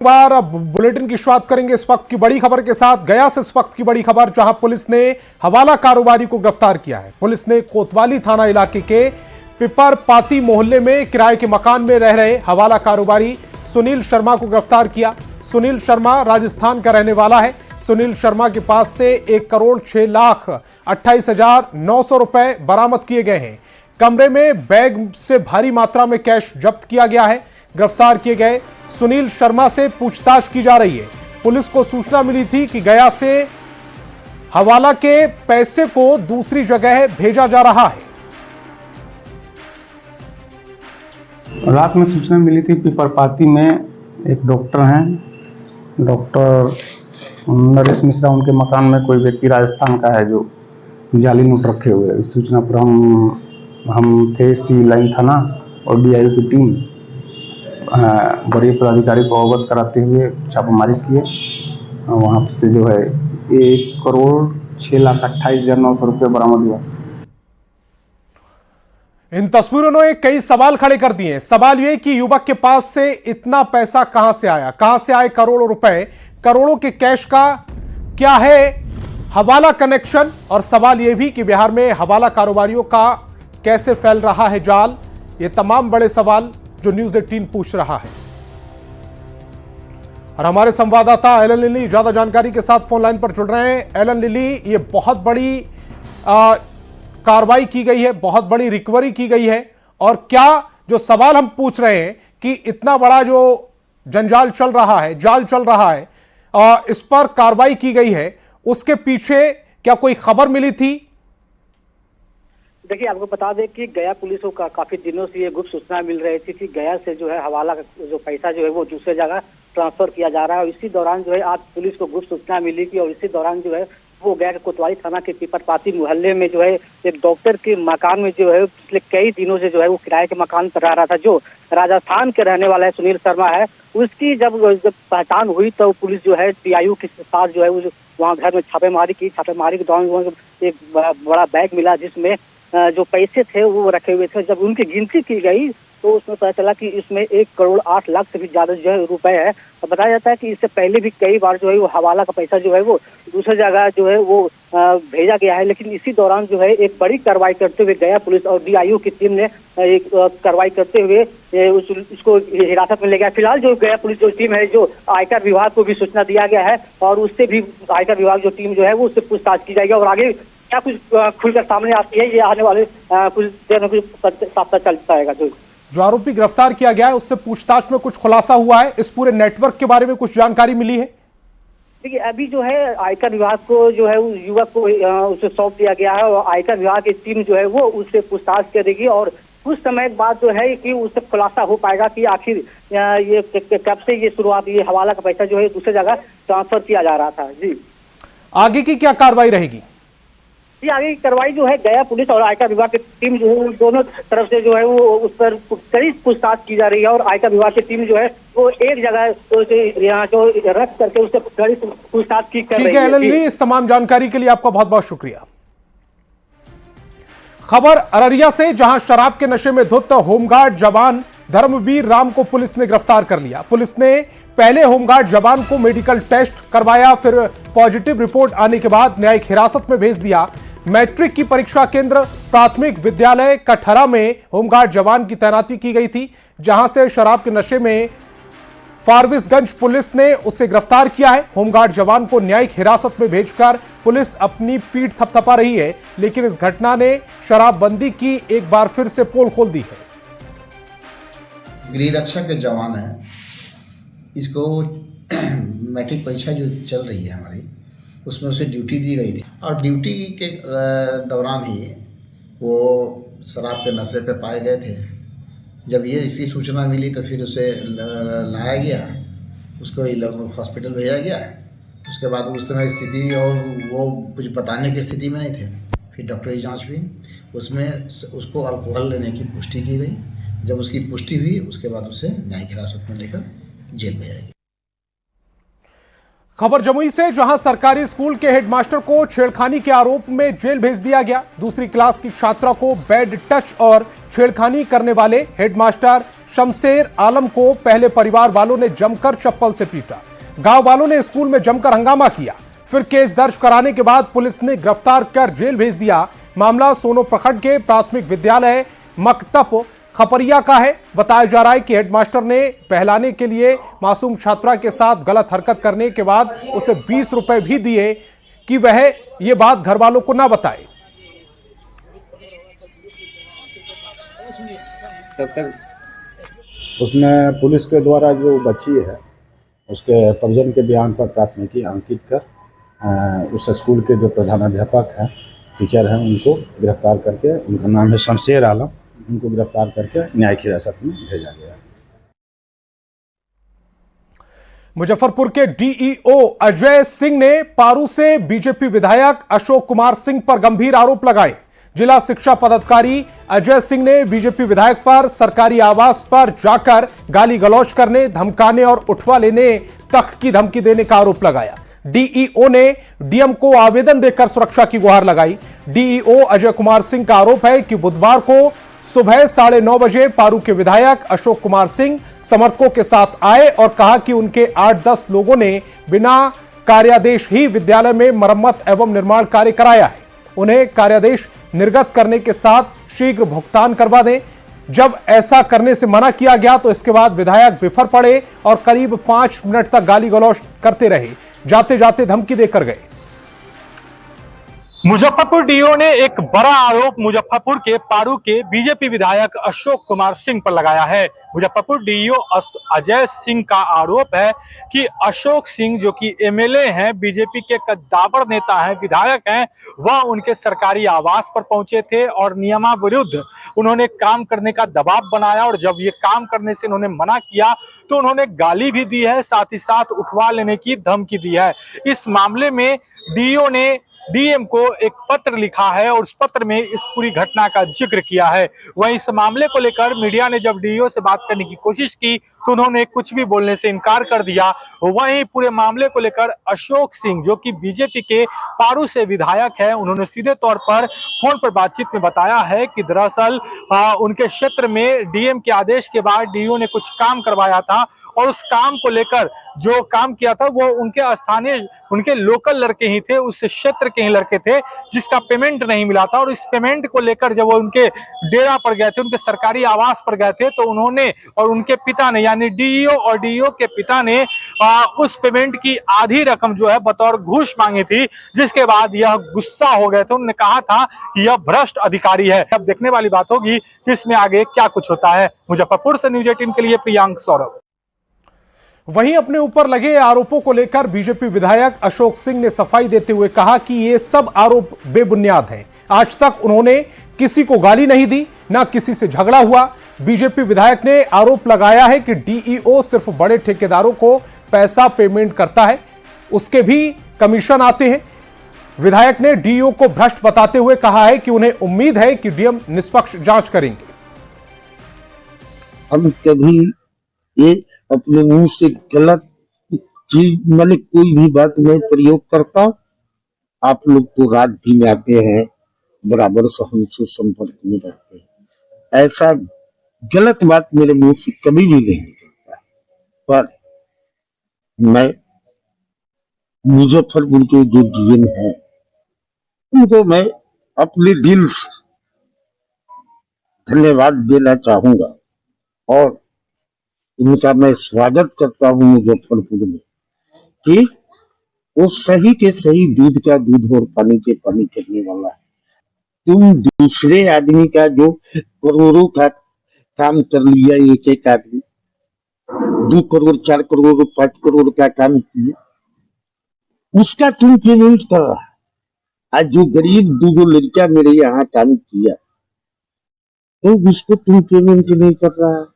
बार अब बुलेटिन की शुरुआत करेंगे इस वक्त की बड़ी खबर के साथ। गया से इस वक्त की बड़ी खबर, जहां पुलिस ने हवाला कारोबारी को गिरफ्तार किया है। पुलिस ने कोतवाली थाना इलाके के पिपरपाती मोहल्ले में किराए के मकान में रह रहे हवाला कारोबारी सुनील शर्मा को गिरफ्तार किया। सुनील शर्मा राजस्थान का रहने वाला है। सुनील शर्मा के पास से 1,28,28,900 रुपए बरामद किए गए हैं। कमरे में बैग से भारी मात्रा में कैश जब्त किया गया है। गिरफ्तार किए गए सुनील शर्मा से पूछताछ की जा रही है। पुलिस को सूचना मिली थी कि गया से हवाला के पैसे को दूसरी जगह भेजा जा रहा है। रात में सूचना मिली थी पिपरपाती में एक डॉक्टर हैं, डॉक्टर नरेश मिश्रा, उनके मकान में कोई व्यक्ति राजस्थान का है जो जाली नोट रखे हुए। इस सूचना पर हम थे सी लाइन थाना और DIO की टीम बड़े पदाधिकारी को अवगत कराते हुए छापामारी किए। वहाँ से जो है 1,06,28,900 रुपये बरामद हुआ। इन तस्वीरों ने कई सवाल खड़े कर दिए हैं। सवाल यह कि युवक के पास से इतना पैसा कहां से आया, कहां से आए करोड़ों रुपए, करोड़ों के कैश का क्या है हवाला कनेक्शन। और सवाल यह भी कि बिहार में हवाला कारोबारियों का कैसे फैल रहा है जाल। ये तमाम बड़े सवाल जो न्यूज़ 18 पूछ रहा है। और हमारे संवाददाता एलन लिली ज्यादा जानकारी के साथ फोन लाइन पर जुड़ रहे हैं। एलन लिली, ये बहुत बड़ी कार्रवाई की गई है, बहुत बड़ी रिकवरी की गई है, और क्या जो सवाल हम पूछ रहे हैं कि इतना बड़ा जो जंजाल चल रहा है, जाल चल रहा है, इस पर कार्रवाई की गई है, उसके पीछे क्या कोई खबर मिली थी? देखिए, आपको बता दें कि गया पुलिस को काफी दिनों से ये गुप्त सूचना मिल रही थी कि गया से जो है हवाला का जो पैसा जो है वो दूसरे जगह ट्रांसफर किया जा रहा है। और इसी दौरान जो है आज पुलिस को गुप्त सूचना मिली थी और इसी दौरान जो है वो गया के कोतवाली थाना के पिपरपाती मोहल्ले में जो है एक डॉक्टर के मकान में जो है पिछले कई दिनों से जो है वो किराए के मकान पर रह रहा था, जो राजस्थान के रहने वाला है सुनील शर्मा है। उसकी जब पहचान हुई तो पुलिस जो है DIO के साथ जो है वहाँ घर में छापेमारी की। छापेमारी के दौरान एक बड़ा बैग मिला जिसमें जो पैसे थे वो रखे हुए थे। जब उनकी गिनती की गई तो उसमें पता चला कि इसमें 1,08,00,000 से भी ज्यादा जो है रुपए है। और बताया जाता है कि इससे पहले भी कई बार जो है वो हवाला का पैसा जो है वो दूसरी जगह जो है वो भेजा गया है। लेकिन इसी दौरान जो है एक बड़ी कार्रवाई करते हुए गया पुलिस और DIO की टीम ने एक कार्रवाई करते हुए उसको हिरासत में ले गया। फिलहाल जो गया पुलिस जो टीम है, जो आयकर विभाग को भी सूचना दिया गया है और उससे भी आयकर विभाग जो टीम जो है वो उससे पूछताछ की जाएगी और आगे क्या कुछ खुलकर सामने आती है ये आने वाले कुछ देर में कुछ पता चल पाएगा। जो आरोपी गिरफ्तार किया गया है उससे पूछताछ में कुछ खुलासा हुआ है? इस पूरे नेटवर्क के बारे में कुछ जानकारी मिली है? देखिए, अभी जो है आयकर विभाग को जो है उस युवक को उसे सौंप दिया गया है और आयकर विभाग की टीम जो है वो उससे पूछताछ करेगी और कुछ समय बाद जो है कि उससे खुलासा हो पाएगा कि आखिर ये कब से ये शुरुआत, ये हवाला का पैसा जो है दूसरी जगह ट्रांसफर किया जा रहा था। जी, आगे की क्या कार्रवाई रहेगी? जी, आगे की कार्रवाई जो है गया पुलिस और आयकर विभाग की टीम जो है दोनों तरफ से जो है वो उस पर कड़ी पूछताछ की जा रही है और आयकर विभाग की टीम जो है वो एक जगह यहाँ जो रख करके उससे कड़ी पूछताछ की कर रही है। ठीक है एलन ली, इस तमाम जानकारी के लिए आपका बहुत बहुत शुक्रिया। खबर अररिया से, जहां शराब के नशे में धुत होमगार्ड जवान धर्मवीर राम को पुलिस ने गिरफ्तार कर लिया। पुलिस ने पहले होमगार्ड जवान को मेडिकल टेस्ट करवाया, फिर पॉजिटिव रिपोर्ट आने के बाद न्यायिक हिरासत में भेज दिया। मैट्रिक की परीक्षा केंद्र प्राथमिक विद्यालय कठहरा में होमगार्ड जवान की तैनाती की गई थी, जहां से शराब के नशे में फारबिसगंज पुलिस ने उसे गिरफ्तार किया है। होमगार्ड जवान को न्यायिक हिरासत में भेजकर पुलिस अपनी पीठ थपथपा रही है, लेकिन इस घटना ने शराबबंदी की एक बार फिर से पोल खोल दी है। गृह रक्षा के जवान हैं, इसको मैट्रिक परीक्षा जो चल रही है हमारी, उसमें उसे ड्यूटी दी गई थी और ड्यूटी के दौरान ही वो शराब के नशे पे पाए गए थे। जब ये इसकी सूचना मिली तो फिर उसे लाया गया, उसको हॉस्पिटल भेजा गया। उसके बाद उस समय स्थिति और वो कुछ बताने की स्थिति में नहीं थे। फिर डॉक्टरी जांच हुई, उसमें उसको अल्कोहल लेने की पुष्टि की गई। जब उसकी पुष्टि हुई उसके बाद उसे न्यायिक हिरासत में लेकर जेल भेजा गया। खबर जमुई से, जहां सरकारी स्कूल के हेडमास्टर को छेड़खानी के आरोप में जेल भेज दिया गया। दूसरी क्लास की छात्रा को बैड टच और छेड़खानी करने वाले हेडमास्टर शमशेर आलम को पहले परिवार वालों ने जमकर चप्पल से पीटा। गांव वालों ने स्कूल में जमकर हंगामा किया। फिर केस दर्ज कराने के बाद पुलिस ने गिरफ्तार कर जेल भेज दिया। मामला सोनो प्रखंड के प्राथमिक विद्यालय मकतब खपरिया का है। बताया जा रहा है कि हेडमास्टर ने बहलाने के लिए मासूम छात्रा के साथ गलत हरकत करने के बाद उसे 20 रुपए भी दिए कि वह ये बात घर वालों को ना बताए। तब तक उसने पुलिस के द्वारा जो बच्ची है उसके परिजन के बयान पर प्राथमिकी अंकित कर उस स्कूल के जो प्रधानाध्यापक हैं, टीचर हैं, उनको गिरफ्तार करके, उनका नाम है शमशेर आलम, उनको गिरफ्तार करके न्यायिक हिरासत में भेजा गया। मुजफ्फरपुर के डीईओ अजय सिंह ने पारू से बीजेपी विधायक अशोक कुमार सिंह पर गंभीर आरोप लगाए। जिला शिक्षा पदाधिकारी अजय सिंह ने बीजेपी विधायक पर सरकारी आवास पर जाकर गाली गलौज करने, धमकाने और उठवा लेने तक की धमकी देने का आरोप लगाया। डीईओ ने डीएम को आवेदन देकर सुरक्षा की गुहार लगाई। डीईओ अजय कुमार सिंह का आरोप है कि बुधवार को सुबह 9:30 बजे पारू के विधायक अशोक कुमार सिंह समर्थकों के साथ आए और कहा कि उनके 8-10 लोगों ने बिना कार्यादेश ही विद्यालय में मरम्मत एवं निर्माण कार्य कराया है। उन्हें कार्यादेश निर्गत करने के साथ शीघ्र भुगतान करवा दें। जब ऐसा करने से मना किया गया तो इसके बाद विधायक बिफर पड़े और करीब 5 मिनट तक गाली गलौज करते रहे। जाते जाते धमकी देकर गए। मुजफ्फरपुर डीओ ने एक बड़ा आरोप मुजफ्फरपुर के पारू के बीजेपी विधायक अशोक कुमार सिंह पर लगाया है। मुजफ्फरपुर डीओ अजय सिंह का आरोप है कि अशोक सिंह जो कि एमएलए हैं, बीजेपी के कद्दावर नेता हैं, विधायक हैं, वह उनके सरकारी आवास पर पहुंचे थे और नियमाविरुद्ध उन्होंने काम करने का दबाव बनाया और जब ये काम करने से उन्होंने मना किया तो उन्होंने गाली भी दी है, साथ ही साथ उठवा लेने की धमकी दी है। इस मामले में डीओ ने डीएम को एक पत्र लिखा है और उस पत्र में इस पूरी घटना का जिक्र किया है। वहीं इस मामले को लेकर मीडिया ने जब डीओ से बात करने की कोशिश की तो उन्होंने कुछ भी बोलने से इनकार कर दिया। वहीं पूरे मामले को लेकर अशोक सिंह जो कि बीजेपी के पारू से विधायक है, उन्होंने सीधे तौर पर फोन पर बातचीत में बताया है कि दरअसल उनके क्षेत्र में डीएम के आदेश के बाद डीओ ने कुछ काम करवाया था और उस काम को लेकर जो काम किया था वो उनके स्थानीय, उनके लोकल लड़के ही थे, उस क्षेत्र के ही लड़के थे, जिसका पेमेंट नहीं मिला था। और इस पेमेंट को लेकर जब वो उनके डेरा पर गए थे, उनके सरकारी आवास पर गए थे, तो उन्होंने और उनके पिता ने यानी डीईओ और डीईओ के पिता ने उस पेमेंट की आधी रकम जो है बतौर घूस मांगी थी, जिसके बाद यह गुस्सा हो गए थे। उन्होंने कहा था कि यह भ्रष्ट अधिकारी है। अब देखने वाली बात होगी कि इसमें आगे क्या कुछ होता है। मुजफ्फरपुर से न्यूज 18 के लिए प्रियांक सौरभ। वहीं अपने ऊपर लगे आरोपों को लेकर बीजेपी विधायक अशोक सिंह ने सफाई देते हुए कहा कि ये सब आरोप बेबुनियाद हैं। आज तक उन्होंने किसी को गाली नहीं दी, ना किसी से झगड़ा हुआ। बीजेपी विधायक ने आरोप लगाया है कि डीईओ सिर्फ बड़े ठेकेदारों को पैसा पेमेंट करता है, उसके भी कमीशन आते हैं। विधायक ने डीईओ को भ्रष्ट बताते हुए कहा है कि उन्हें उम्मीद है कि डीएम निष्पक्ष जांच करेंगे। हम कभी ये अपने मुंह से गलत चीज मैंने कोई भी बात में प्रयोग करता। आप लोग तो रात भी आते हैं, बराबर से हमसे संपर्क में रहते हैं, ऐसा गलत बात मेरे मुंह से कभी भी नहीं निकलता। पर मैं मुजफ्फरपुर के जो डीएम है उनको मैं अपने दिल से धन्यवाद देना चाहूंगा और इनका मैं स्वागत करता हूं मुजफ्फरपुर में कि वो सही के सही दूध का दूध और पानी के पानी करने वाला है। तुम दूसरे आदमी का जो करोड़ों का काम कर लिया, एक एक आदमी 2 करोड़ 4 करोड़ 5 करोड़ का काम किया, उसका तुम पेमेंट कर रहा है। आज जो गरीब 2 लड़कियां मेरे यहाँ काम किया तो उसको तुम पेमेंट नहीं कर रहा है।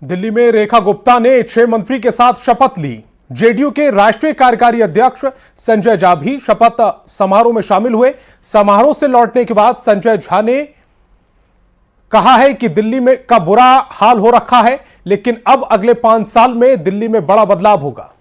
दिल्ली में रेखा गुप्ता ने 6 मंत्री के साथ शपथ ली। जेडीयू के राष्ट्रीय कार्यकारी अध्यक्ष संजय झा भी शपथ समारोह में शामिल हुए। समारोह से लौटने के बाद संजय झा ने कहा है कि दिल्ली में का बुरा हाल हो रखा है, लेकिन अब अगले 5 साल में दिल्ली में बड़ा बदलाव होगा।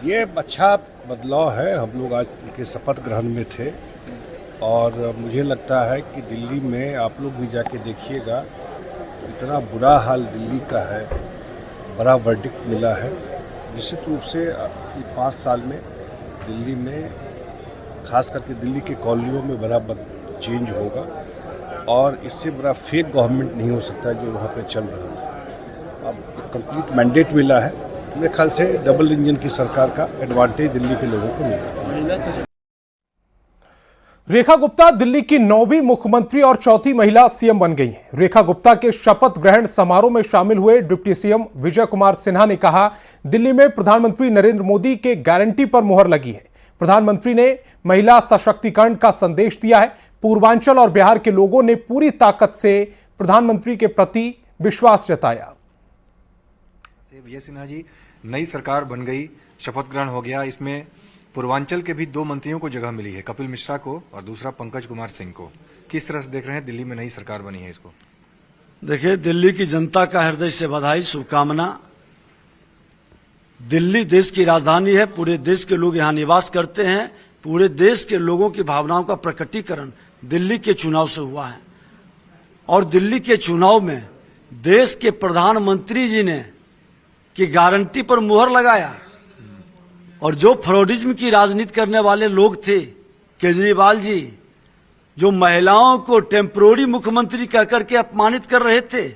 ये अच्छा बदलाव है। हम लोग आज उनके शपथ ग्रहण में थे और मुझे लगता है कि दिल्ली में आप लोग भी जाके देखिएगा, इतना बुरा हाल दिल्ली का है, बड़ा वर्डिक्ट मिला है। निश्चित रूप से 5 साल में दिल्ली में, खास करके दिल्ली के कॉलोनियों में बड़ा चेंज होगा और इससे बड़ा फेक गवर्नमेंट नहीं हो सकता जो वहाँ पे चल रहा था। अब एक कंप्लीट मैंडेट मिला है, मेरे ख्याल से डबल इंजन की सरकार का एडवांटेज दिल्ली के लोगों को मिला। रेखा गुप्ता दिल्ली की 9वीं मुख्यमंत्री और 4थी महिला सीएम बन गई हैं। रेखा गुप्ता के शपथ ग्रहण समारोह में शामिल हुए डिप्टी सीएम विजय कुमार सिन्हा ने कहा, दिल्ली में प्रधानमंत्री नरेंद्र मोदी के गारंटी पर मुहर लगी है। प्रधानमंत्री ने महिला सशक्तिकरण का संदेश दिया है। पूर्वांचल और बिहार के लोगों ने पूरी ताकत से प्रधानमंत्री के प्रति विश्वास जताया। विजय सिन्हा जी, नई सरकार बन गई, शपथ ग्रहण हो गया। इसमें पूर्वांचल के भी 2 मंत्रियों को जगह मिली है, कपिल मिश्रा को और दूसरा पंकज कुमार सिंह को। किस तरह से देख रहे हैं दिल्ली में नई सरकार बनी है इसको? देखिए, दिल्ली की जनता का हृदय से बधाई, शुभकामना। दिल्ली देश की राजधानी है, पूरे देश के लोग यहाँ निवास करते हैं। पूरे देश के लोगों की भावनाओं का प्रकटीकरण दिल्ली के चुनाव से हुआ है और दिल्ली के चुनाव में देश के प्रधानमंत्री जी ने की गारंटी पर मुहर लगाया और जो फ्रॉडिज्म की राजनीति करने वाले लोग थे, केजरीवाल जी, जो महिलाओं को टेम्परोरी मुख्यमंत्री कहकर के अपमानित कर रहे थे,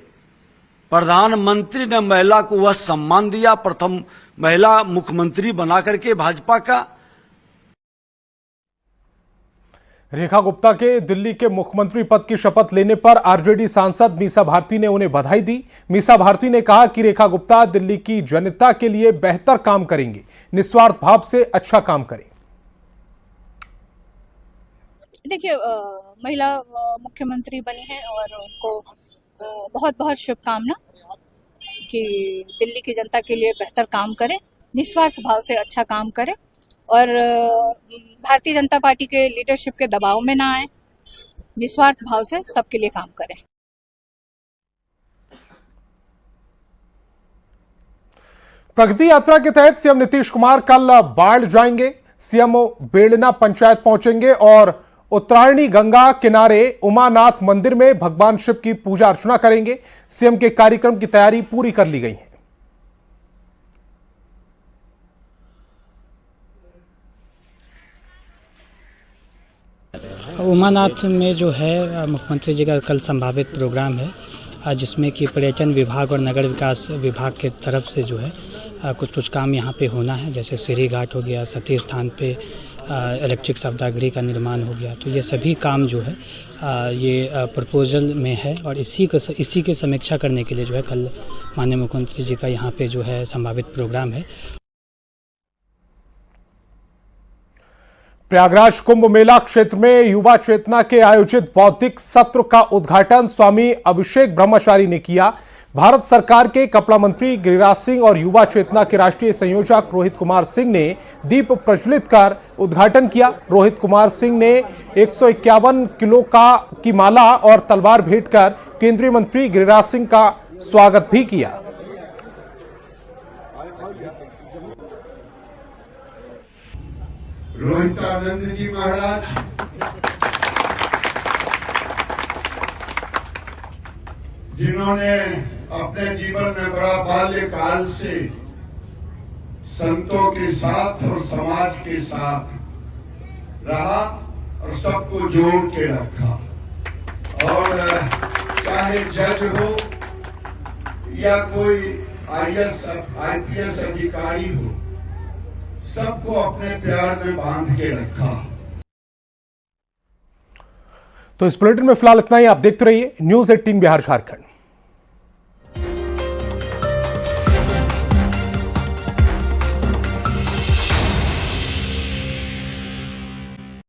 प्रधानमंत्री ने महिला को वह सम्मान दिया, प्रथम महिला मुख्यमंत्री बना करके भाजपा का। रेखा गुप्ता के दिल्ली के मुख्यमंत्री पद की शपथ लेने पर आरजेडी सांसद मीसा भारती ने उन्हें बधाई दी। मीसा भारती ने कहा कि रेखा गुप्ता दिल्ली की जनता के लिए बेहतर काम करेंगे, निस्वार्थ भाव से अच्छा काम करें। देखिए, महिला मुख्यमंत्री बनी है और उनको बहुत बहुत शुभकामना कि दिल्ली की जनता के लिए बेहतर काम करें, निस्वार्थ भाव से अच्छा काम करें और भारतीय जनता पार्टी के लीडरशिप के दबाव में ना आए, निस्वार्थ भाव से सबके लिए काम करें। प्रगति यात्रा के तहत सीएम नीतीश कुमार कल बाढ़ जाएंगे। सीएम बेड़ना पंचायत पहुंचेंगे और उत्तरायणी गंगा किनारे उमानाथ मंदिर में भगवान शिव की पूजा अर्चना करेंगे। सीएम के कार्यक्रम की तैयारी पूरी कर ली गई है। उमानाथ में जो है मुख्यमंत्री जी का कल संभावित प्रोग्राम है, जिसमें कि पर्यटन विभाग और नगर विकास विभाग के तरफ से जो है कुछ काम यहाँ पे होना है, जैसे सीढ़ी घाट हो गया, सती स्थान पे इलेक्ट्रिक शवदागृह का निर्माण हो गया। तो ये सभी काम जो है ये प्रपोजल में है और इसी के समीक्षा करने के लिए जो है कल माननीय मुख्यमंत्री जी का यहाँ पे जो है संभावित प्रोग्राम है। प्रयागराज कुंभ मेला क्षेत्र में युवा चेतना के आयोजित बौद्धिक सत्र का उद्घाटन स्वामी अभिषेक ब्रह्मचारी ने किया। भारत सरकार के कपड़ा मंत्री गिरिराज सिंह और युवा चेतना के राष्ट्रीय संयोजक रोहित कुमार सिंह ने दीप प्रज्वलित कर उद्घाटन किया। रोहित कुमार सिंह ने 151 किलो की माला और तलवार भेंट कर केंद्रीय मंत्री गिरिराज सिंह का स्वागत भी किया। रोहितानंद जी महाराज, जिन्होंने अपने जीवन में बड़ा बाल्यकाल से संतों के साथ और समाज के साथ रहा और सबको जोड़ के रखा। और चाहे जज हो या कोई आईपीएस अधिकारी हो, सबको अपने प्यार में बांध के रखा। तो इस बुलेटिन में फिलहाल इतना ही। आप देखते रहिए न्यूज़ 18 बिहार झारखंड।